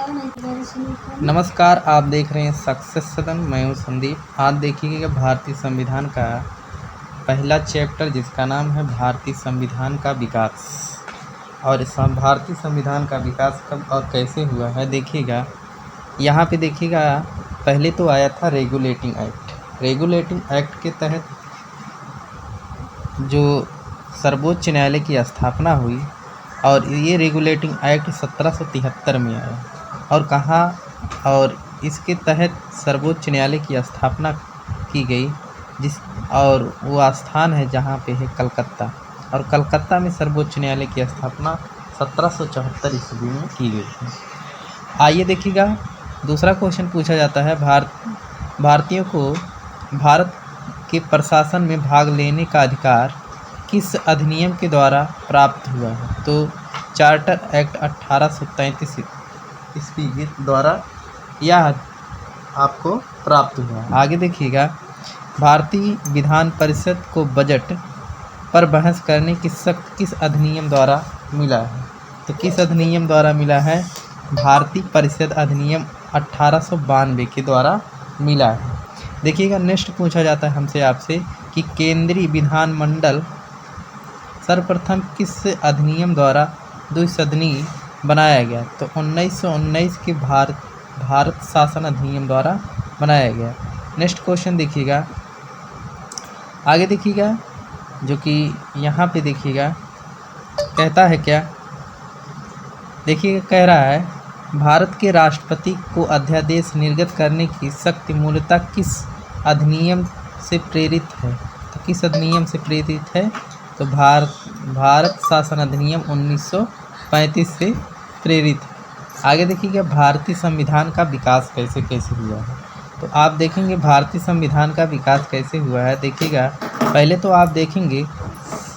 नमस्कार, आप देख रहे हैं सक्सेस सदन। मैं हूं संदीप। आज देखिएगा भारतीय संविधान का पहला चैप्टर जिसका नाम है भारतीय संविधान का विकास। और इस भारतीय संविधान का विकास कब और कैसे हुआ है देखिएगा। यहाँ पे देखिएगा, पहले तो आया था रेगुलेटिंग एक्ट। रेगुलेटिंग एक्ट के तहत जो सर्वोच्च न्यायालय की स्थापना हुई, और ये रेगुलेटिंग एक्ट 1773 में आया। और कहाँ, और इसके तहत सर्वोच्च न्यायालय की स्थापना की गई, और वो स्थान है जहाँ पे है कलकत्ता। और कलकत्ता में सर्वोच्च न्यायालय की स्थापना 1774 ईस्वी में की गई थी। आइए देखिएगा, दूसरा क्वेश्चन पूछा जाता है, भारतीयों को भारत के प्रशासन में भाग लेने का अधिकार किस अधिनियम के द्वारा प्राप्त हुआ है? तो चार्टर एक्ट 1833 ईस्वी के द्वारा यह आपको प्राप्त हुआ। आगे देखिएगा, भारतीय विधान परिषद को बजट पर बहस करने की शक्ति किस अधिनियम द्वारा मिला है? तो किस अधिनियम द्वारा मिला है? भारतीय परिषद अधिनियम 1892 के द्वारा मिला है। देखिएगा, नेक्स्ट पूछा जाता है हमसे आपसे कि केंद्रीय विधानमंडल सर्वप्रथम किस अधिनियम द्वारा द्विसदनीय बनाया गया? तो 1919 के भारत शासन अधिनियम द्वारा बनाया गया। नेक्स्ट क्वेश्चन देखिएगा, आगे देखिएगा, जो कि यहाँ पे देखिएगा कहता है क्या। देखिएगा, कह रहा है भारत के राष्ट्रपति को अध्यादेश निर्गत करने की शक्ति मूलतः किस अधिनियम से प्रेरित है? तो किस अधिनियम से प्रेरित है? तो भारत शासन अधिनियम 1935 से प्रेरित है। आगे देखिएगा, भारतीय संविधान का विकास कैसे कैसे हुआ है? तो आप देखेंगे भारतीय संविधान का विकास कैसे हुआ है। देखिएगा, पहले तो आप देखेंगे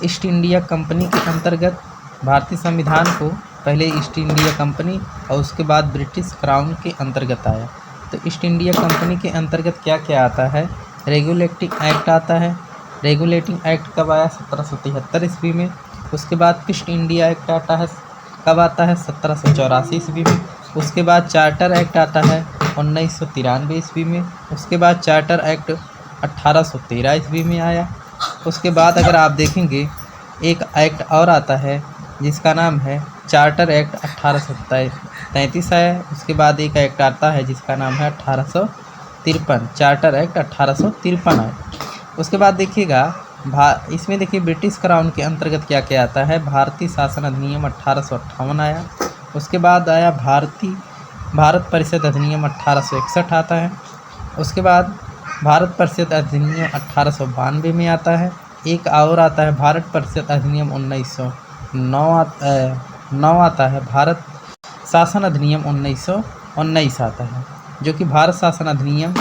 ईस्ट इंडिया कंपनी के अंतर्गत भारतीय संविधान को पहले ईस्ट इंडिया कंपनी और उसके बाद ब्रिटिश क्राउन के अंतर्गत आया। तो ईस्ट इंडिया कंपनी के अंतर्गत क्या क्या आता है? रेगुलेटिंग एक्ट आता है। रेगुलेटिंग एक्ट कब आया? 1773 ईस्वी में। उसके बाद ईस्ट इंडिया एक्ट आता है, कब आता है? 1784 ईस्वी में। उसके बाद चार्टर एक्ट आता है 1993 ईस्वी में। उसके बाद चार्टर एक्ट 1813 ईस्वी में आया। उसके बाद अगर आप देखेंगे, एक एक्ट और आता है जिसका नाम है चार्टर एक्ट 1833 आया। उसके बाद एक एक्ट आता है जिसका नाम है 1853, चार्टर एक्ट 1853 आया। उसके बाद देखिएगा, इसमें देखिए ब्रिटिश क्राउन के अंतर्गत क्या क्या आता है। भारतीय शासन अधिनियम 1858 आया। उसके बाद आया भारत परिषद अधिनियम 1861 आता है। उसके बाद भारत परिषद अधिनियम 1892 में आता है। एक और आता है भारत परिषद अधिनियम 1909 आता है। भारत शासन अधिनियम 1919 आता है, जो कि भारत शासन अधिनियम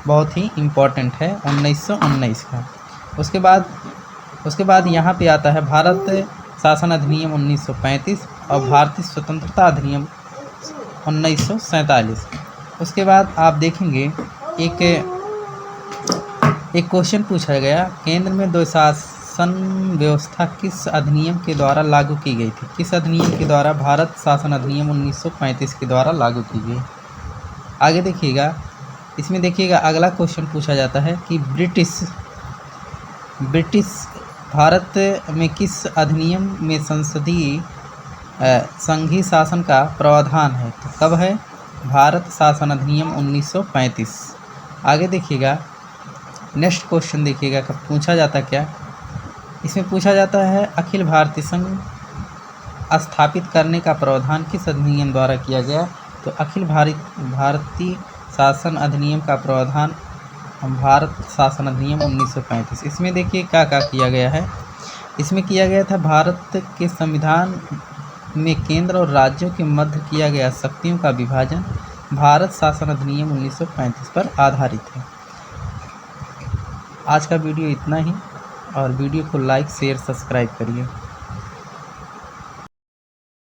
बहुत ही इम्पोर्टेंट है 1919 का। उसके बाद यहाँ पे आता है भारत शासन अधिनियम 1935 और भारतीय स्वतंत्रता अधिनियम 1947। उसके बाद आप देखेंगे एक क्वेश्चन पूछा गया, केंद्र में द्विशासन व्यवस्था किस अधिनियम के द्वारा लागू की गई थी? किस अधिनियम के द्वारा? भारत शासन अधिनियम 1935 के द्वारा लागू की गई। आगे देखिएगा, इसमें देखिएगा अगला क्वेश्चन पूछा जाता है कि ब्रिटिश भारत में किस अधिनियम में संघीय शासन का प्रावधान है? तो कब है? भारत शासन अधिनियम 1935। आगे देखिएगा, नेक्स्ट क्वेश्चन देखिएगा कब पूछा जाता क्या। इसमें पूछा जाता है अखिल भारतीय संघ स्थापित करने का प्रावधान किस अधिनियम द्वारा किया गया? तो अखिल भारतीय शासन अधिनियम का प्रावधान भारत शासन अधिनियम 1935। इसमें देखिए क्या क्या किया गया है। इसमें किया गया था भारत के संविधान में केंद्र और राज्यों के मध्य किया गया शक्तियों का विभाजन भारत शासन अधिनियम 1935 पर आधारित है। आज का वीडियो इतना ही, और वीडियो को लाइक शेयर सब्सक्राइब करिए।